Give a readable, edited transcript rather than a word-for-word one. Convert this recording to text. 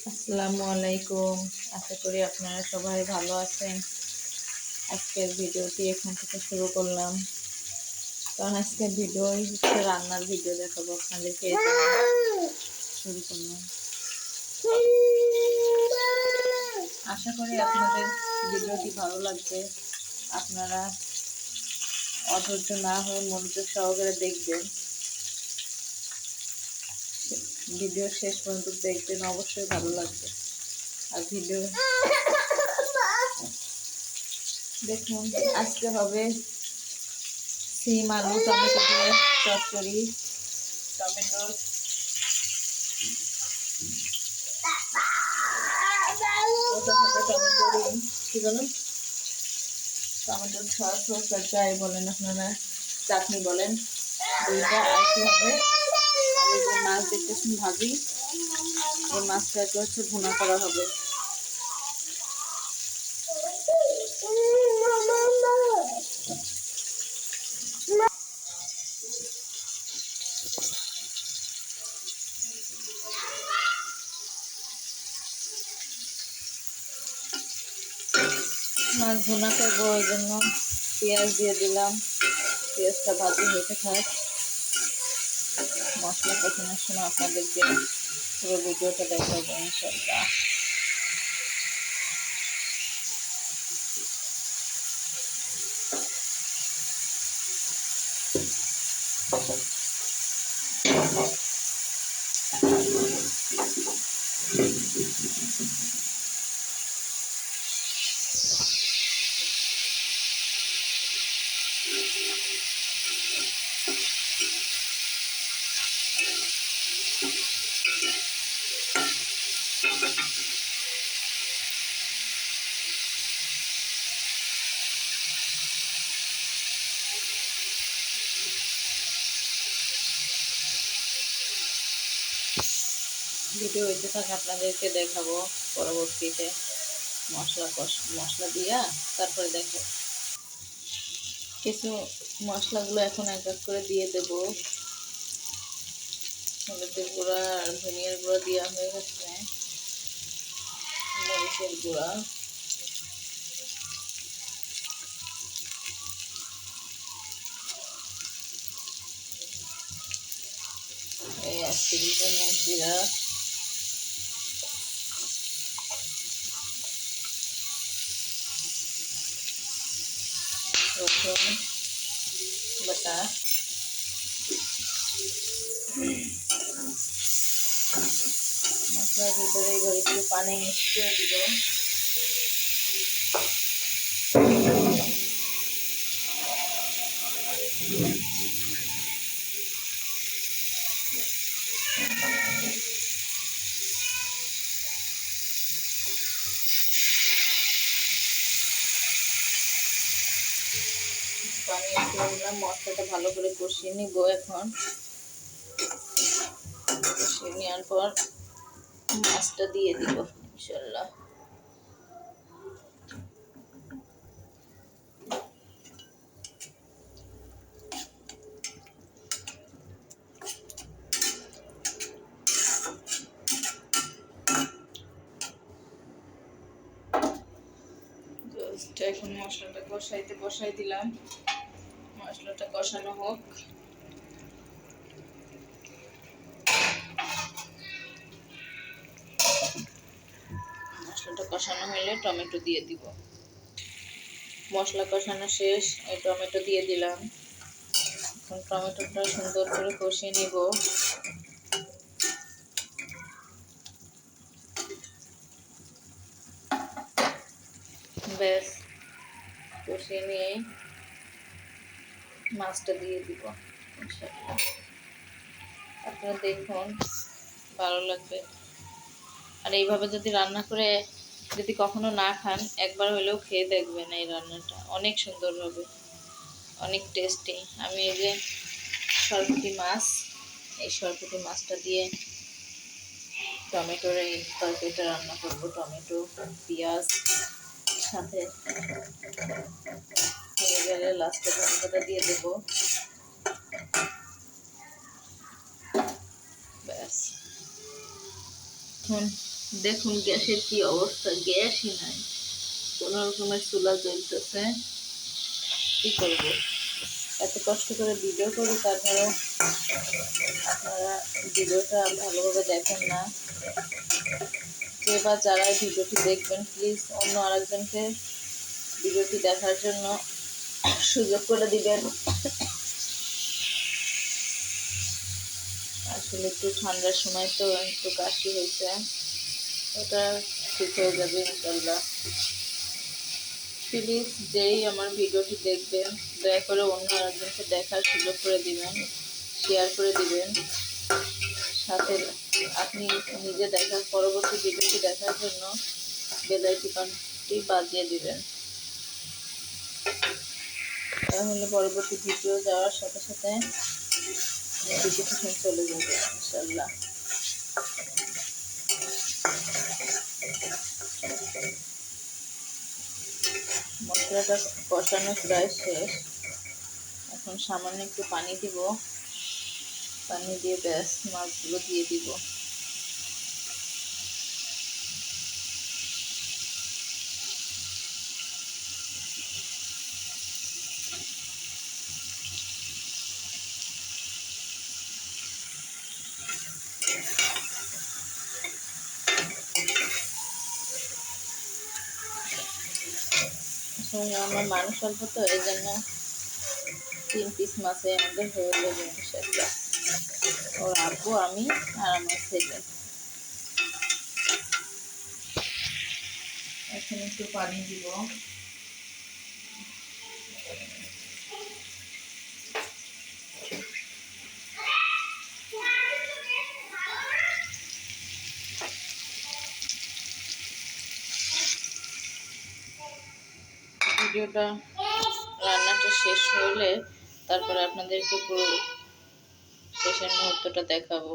আসসালামু আলাইকুম। আশা করি আপনারা সবাই ভালো আছেন। আজকের ভিডিওটি এখান থেকে শুরু করলাম, কারণ আজকের ভিডিও হচ্ছে রান্নার ভিডিও দেখাবো আপনাদেরকে। শুরু করলাম। আশা করি আপনাদের ভিডিওটি ভালো লাগবে। আপনারা অধৈর্য না হয়ে মনোযোগ সহকারে দেখবেন। ভিডিও শেষ পর্যন্ত দেখবেন, অবশ্যই ভালো লাগবে। আর ভিডিও দেখুন, আজকে হবে সিম আলু টমেটো দিয়ে চচ্চড়ি। টমেটোর কি বলুন, টমেটোর সস যাই বলেন আপনারা, চাটনি বলেন, দুইটা। আর কি হবে, আর এই যে মাছ দেখতেছেন ভাজি, এই মাছটাকে হচ্ছে ভুনা করা হবে। মাছ ভুনা করবো, ওই জন্য পেঁয়াজ দিয়ে দিলাম। পেঁয়াজটা ভাজি হতে থাক। মশলা কষানোর সময় আপনাদেরকে পুরো ভিডিওটা দেখাবো ইনশাআল্লাহ। ভিডিও হইতে থাক, আপনাদেরকে দেখাবো পরবর্তীতে মশলা দিয়া তারপরে দেখো। কিছু মশলাগুলো এখন এক এক করে দিয়ে দেব। হলুদের গুঁড়া আর ধনিয়ার গুঁড়া দেওয়া হয়ে গেছে, মরিচের গুঁড়া, এই 1 চামচ জিরা, রসুন বাটা, মশলার ভিতরে এবার একটু পানি মিক্স করে দিব। পানি একটু দিলাম, মশলাটা ভালো করে কষিয়ে নিব। এখন কষিয়ে নেওয়ার পর মাছটা দিয়ে দিব ইনশাআল্লাহ। এখন মশলাটা বসাই দিলাম। মশলাটা কষানো হোক। মশলাটা কষানো হলে টমেটো দিয়ে দিব। মশলা কষানো শেষ, এই টমেটো দিয়ে দিলাম। এখন টমেটোটা সুন্দর করে কষিয়ে নিব। ব্যাস, কষিয়ে নিয়ে মাছটা দিয়ে দিব ইনশাআল্লাহ। আপনারা দেখুন, ভালো লাগবে। আর এইভাবে যদি রান্না করে যদি কখনো না খান, একবার হলেও খেয়ে দেখবেন। এই রান্নাটা অনেক সুন্দর হবে, অনেক টেস্টি। আমি এই যে সরপুঁটি মাছ, এই সরপুঁটি মাছটা দিয়ে টমেটোর এই তরকারিটা রান্না করব। টমেটো, পেঁয়াজ সাথে হয়ে গেলে লাস্টে ধনেপাতা দিয়ে দেব। ব্যাস, এখন দেখুন গ্যাসের কি অবস্থা, গ্যাসই নাই, কোনো রকমের চুলা জ্বলতেছে। কি করবো, এত কষ্ট করে ভিডিও করি, তারপরেও আপনারা ভিডিওটা ভালোভাবে দেখেন না। যে বা যারা ভিডিওটি দেখবেন, প্লিজ অন্য আরেকজনকে ভিডিওটি দেখার জন্য সুযোগ করে দিবেন। আসলে একটু ঠান্ডার সময় তো একটু কাশি হয়েছে, ওটা ঠিক হয়ে যাবে ইনশাল্লাহ। প্লিজ যেই আমার ভিডিওটি দেখবেন, দয়া করে অন্য আরেকজনকে দেখার সুযোগ করে দিবেন, শেয়ার করে দিবেন। সাথে আপনি নিজে দেখার পরবর্তী ভিডিওটি দেখার জন্য বেল আইকনটি বাজিয়ে দিবেন। তাহলে পরবর্তী ভিডিও যাওয়ার সাথে সাথে নোটিফিকেশন চলে যাবে ইনশাল্লাহ। মশলাটা কষানো প্রায় শেষ, এখন সামান্য একটু পানি দিব, পানি দিয়ে ব্যাস মাছগুলো দিয়ে দিব। আসলে আমার মানুষ অল্প তো, এই জন্য 3 পিস মাছে আমাদের হয়ে যাবে ইনশাল্লাহ। ওর আব্বু, আমি আর আমার ছেলে। এখন একটু পানি দিব। ভিডিওটা রান্নাটা শেষ হলে তারপরে আপনাদেরকে পুরো শেষের মুহূর্তটা দেখাবো।